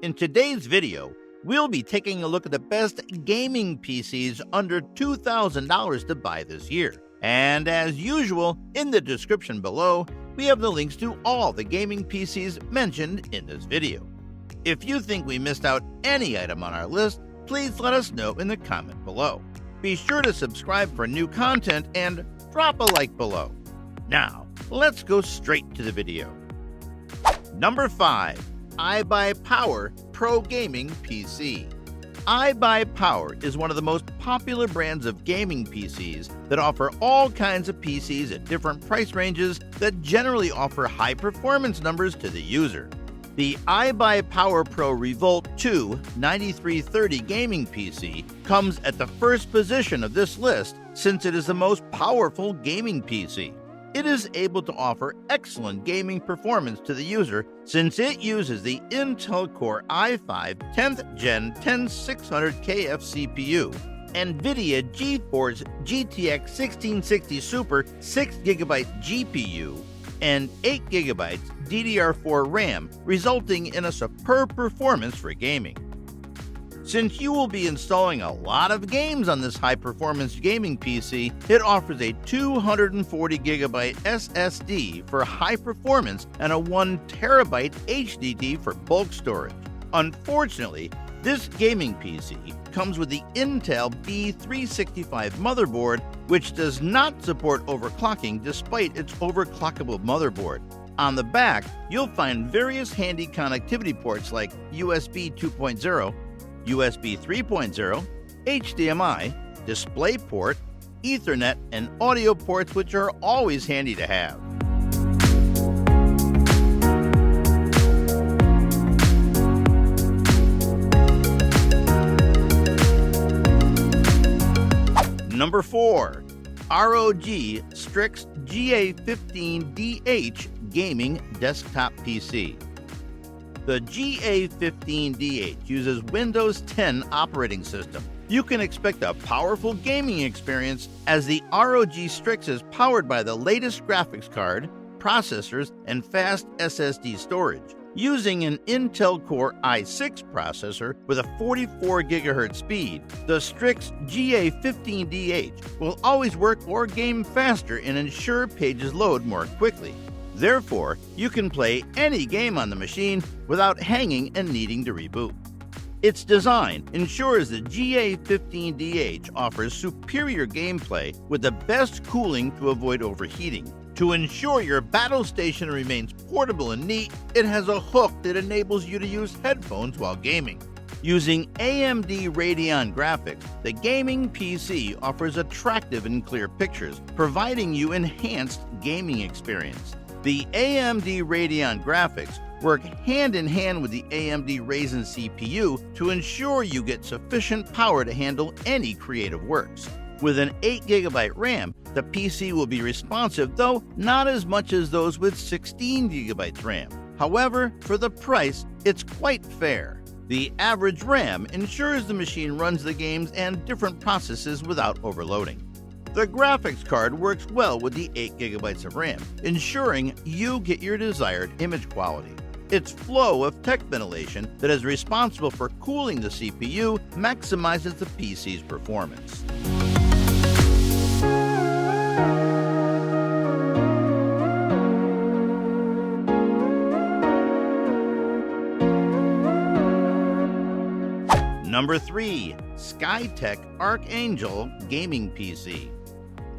In today's video, we'll be taking a look at the best gaming PCs under $2,000 to buy this year. And as usual, in the description below, we have the links to all the gaming PCs mentioned in this video. If you think we missed out any item on our list, please let us know in the comment below. Be sure to subscribe for new content and drop a like below. Now, let's go straight to the video. Number 5. iBUYPOWER Pro Gaming PC. iBUYPOWER is one of the most popular brands of gaming PCs that offer all kinds of PCs at different price ranges that generally offer high performance numbers to the user. The iBUYPOWER Pro Revolt 2 9330 gaming PC comes at the first position of this list since it is the most powerful gaming PC. It is able to offer excellent gaming performance to the user since it uses the Intel Core i5 10th Gen 10600KF CPU, NVIDIA GeForce GTX 1660 Super 6GB GPU, and 8GB DDR4 RAM, resulting in a superb performance for gaming. Since you will be installing a lot of games on this high-performance gaming PC, it offers a 240GB SSD for high performance and a 1TB HDD for bulk storage. Unfortunately, this gaming PC comes with the Intel B365 motherboard, which does not support overclocking despite its overclockable motherboard. On the back, you'll find various handy connectivity ports like USB 2.0, USB 3.0, HDMI, DisplayPort, Ethernet, and audio ports, which are always handy to have. Number 4. ROG Strix GA15DH Gaming Desktop PC. The GA15DH uses Windows 10 operating system. You can expect a powerful gaming experience as the ROG Strix is powered by the latest graphics card, processors, and fast SSD storage. Using an Intel Core i6 processor with a 44 GHz speed, the Strix GA15DH will always work or game faster and ensure pages load more quickly. Therefore, you can play any game on the machine without hanging and needing to reboot. Its design ensures the GA15DH offers superior gameplay with the best cooling to avoid overheating. To ensure your battle station remains portable and neat, it has a hook that enables you to use headphones while gaming. Using AMD Radeon graphics, the gaming PC offers attractive and clear pictures, providing you enhanced gaming experience. The AMD Radeon graphics work hand in hand with the AMD Ryzen CPU to ensure you get sufficient power to handle any creative works. With an 8GB RAM, the PC will be responsive, though not as much as those with 16GB RAM. However, for the price, it's quite fair. The average RAM ensures the machine runs the games and different processes without overloading. The graphics card works well with the 8GB of RAM, ensuring you get your desired image quality. Its flow of tech ventilation that is responsible for cooling the CPU maximizes the PC's performance. Number 3. Skytech Archangel Gaming PC.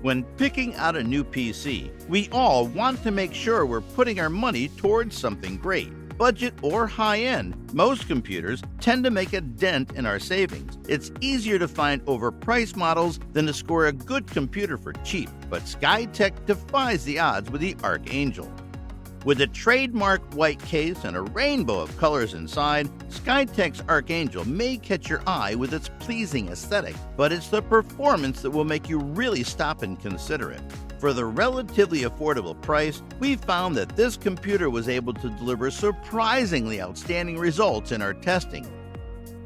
When picking out a new PC, we all want to make sure we're putting our money towards something great. Budget or high-end, most computers tend to make a dent in our savings. It's easier to find overpriced models than to score a good computer for cheap, but Skytech defies the odds with the Archangel. With a trademark white case and a rainbow of colors inside, Skytech's Archangel may catch your eye with its pleasing aesthetic, but it's the performance that will make you really stop and consider it. For the relatively affordable price, we found that this computer was able to deliver surprisingly outstanding results in our testing.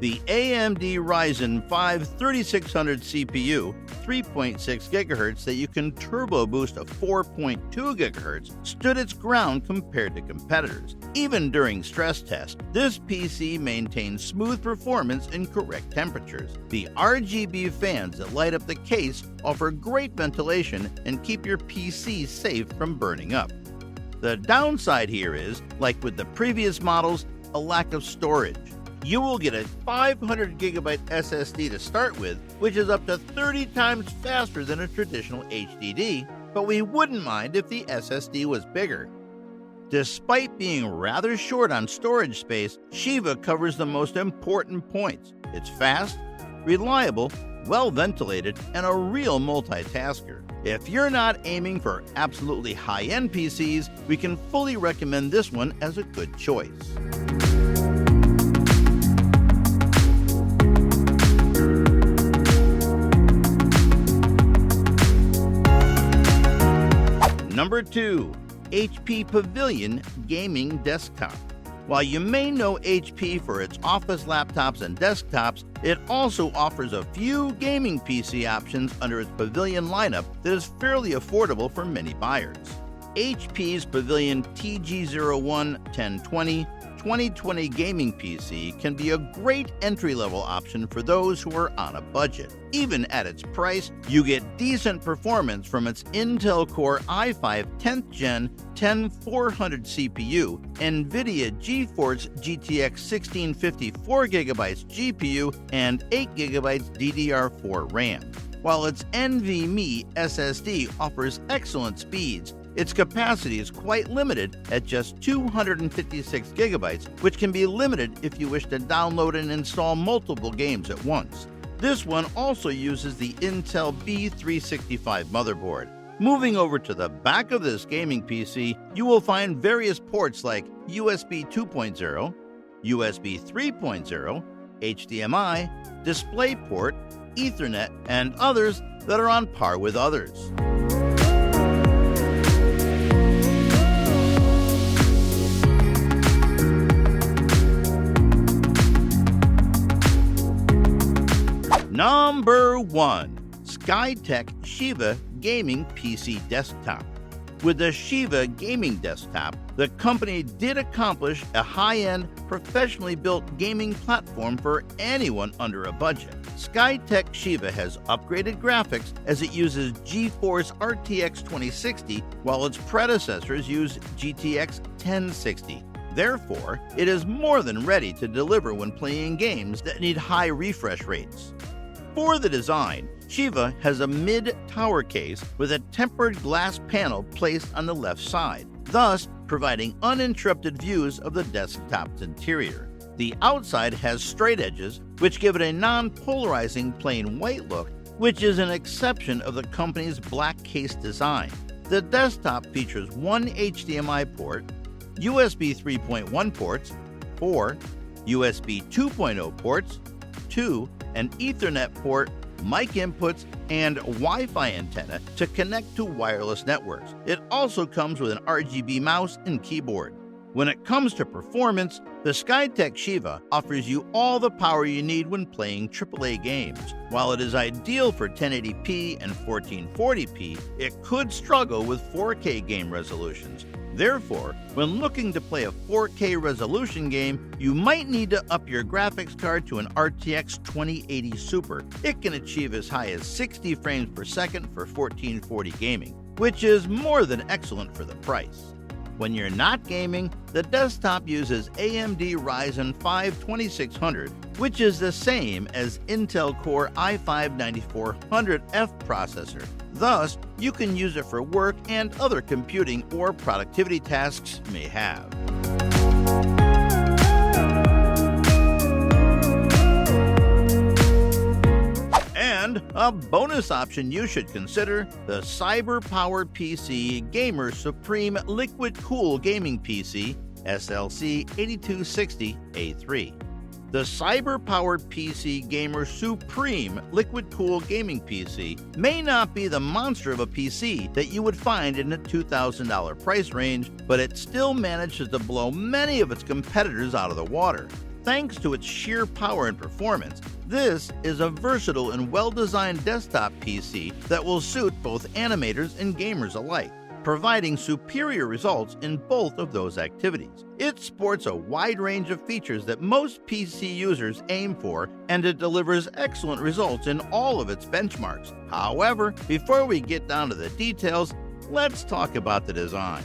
The AMD Ryzen 5 3600 CPU, 3.6 GHz that you can turbo boost to 4.2 GHz, stood its ground compared to competitors. Even during stress tests, this PC maintains smooth performance in correct temperatures. The RGB fans that light up the case offer great ventilation and keep your PC safe from burning up. The downside here is, like with the previous models, a lack of storage. You will get a 500GB SSD to start with, which is up to 30 times faster than a traditional HDD, but we wouldn't mind if the SSD was bigger. Despite being rather short on storage space, Shiva covers the most important points. It's fast, reliable, well ventilated, and a real multitasker. If you're not aiming for absolutely high-end PCs, we can fully recommend this one as a good choice. Number 2. HP Pavilion Gaming Desktop. While you may know HP for its office laptops and desktops, it also offers a few gaming PC options under its Pavilion lineup that is fairly affordable for many buyers. HP's Pavilion TG01-1020 2020 gaming PC can be a great entry-level option for those who are on a budget. Even at its price, you get decent performance from its Intel Core i5 10th Gen 10400 CPU, NVIDIA GeForce GTX 1650 4GB GPU, and 8GB DDR4 RAM. While its NVMe SSD offers excellent speeds, its capacity is quite limited at just 256 GB, which can be limited if you wish to download and install multiple games at once. This one also uses the Intel B365 motherboard. Moving over to the back of this gaming PC, you will find various ports like USB 2.0, USB 3.0, HDMI, DisplayPort, Ethernet, and others that are on par with others. Number 1. Skytech Shiva Gaming PC Desktop. With the Shiva Gaming Desktop, the company did accomplish a high-end, professionally built gaming platform for anyone under a budget. Skytech Shiva has upgraded graphics as it uses GeForce RTX 2060, while its predecessors used GTX 1060. Therefore, it is more than ready to deliver when playing games that need high refresh rates. For the design, Shiva has a mid-tower case with a tempered glass panel placed on the left side, thus providing uninterrupted views of the desktop's interior. The outside has straight edges, which give it a non-polarizing plain white look, which is an exception of the company's black case design. The desktop features one HDMI port, USB 3.1 ports, 4 USB 2.0 ports, 2 an Ethernet port, mic inputs, and Wi-Fi antenna to connect to wireless networks. It also comes with an RGB mouse and keyboard. When it comes to performance, the Skytech Shiva offers you all the power you need when playing AAA games. While it is ideal for 1080p and 1440p, it could struggle with 4K game resolutions. Therefore, when looking to play a 4K resolution game, you might need to up your graphics card to an RTX 2080 Super. It can achieve as high as 60 frames per second for 1440 gaming, which is more than excellent for the price. When you're not gaming, the desktop uses AMD Ryzen 5 2600, which is the same as Intel Core i5 9400F processor. Thus, you can use it for work and other computing or productivity tasks you may have. And a bonus option you should consider, the CyberPower PC Gamer Supreme Liquid Cool Gaming PC SLC 8260A3. The CyberPower PC Gamer Supreme Liquid Cool Gaming PC may not be the monster of a PC that you would find in the $2,000 price range, but it still manages to blow many of its competitors out of the water. Thanks to its sheer power and performance, this is a versatile and well-designed desktop PC that will suit both animators and gamers alike, providing superior results in both of those activities. It sports a wide range of features that most PC users aim for, and it delivers excellent results in all of its benchmarks. However, before we get down to the details, let's talk about the design.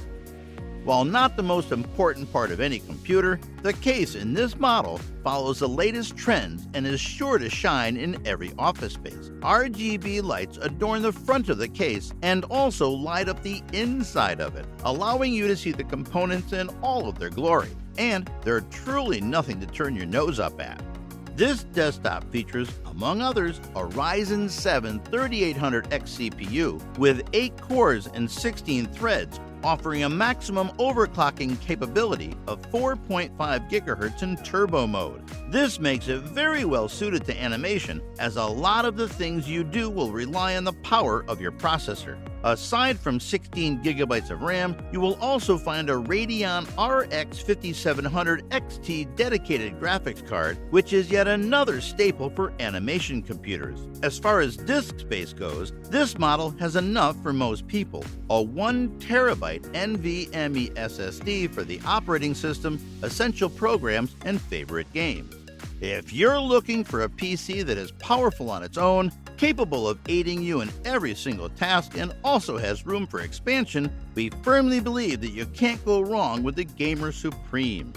While not the most important part of any computer, the case in this model follows the latest trends and is sure to shine in every office space. RGB lights adorn the front of the case and also light up the inside of it, allowing you to see the components in all of their glory. And they're truly nothing to turn your nose up at. This desktop features, among others, a Ryzen 7 3800X CPU with 8 cores and 16 threads, offering a maximum overclocking capability of 4.5 GHz in turbo mode. This makes it very well suited to animation, as a lot of the things you do will rely on the power of your processor. Aside from 16 GB of RAM, you will also find a Radeon RX 5700 XT dedicated graphics card, which is yet another staple for animation computers. As far as disk space goes, this model has enough for most people. A 1 TB NVMe SSD for the operating system, essential programs, and favorite games. If you're looking for a PC that is powerful on its own, capable of aiding you in every single task, and also has room for expansion, we firmly believe that you can't go wrong with the Gamer Supreme.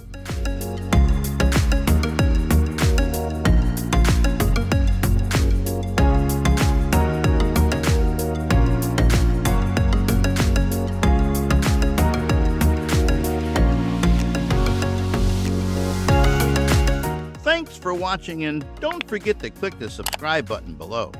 Thanks for watching, and don't forget to click the subscribe button below.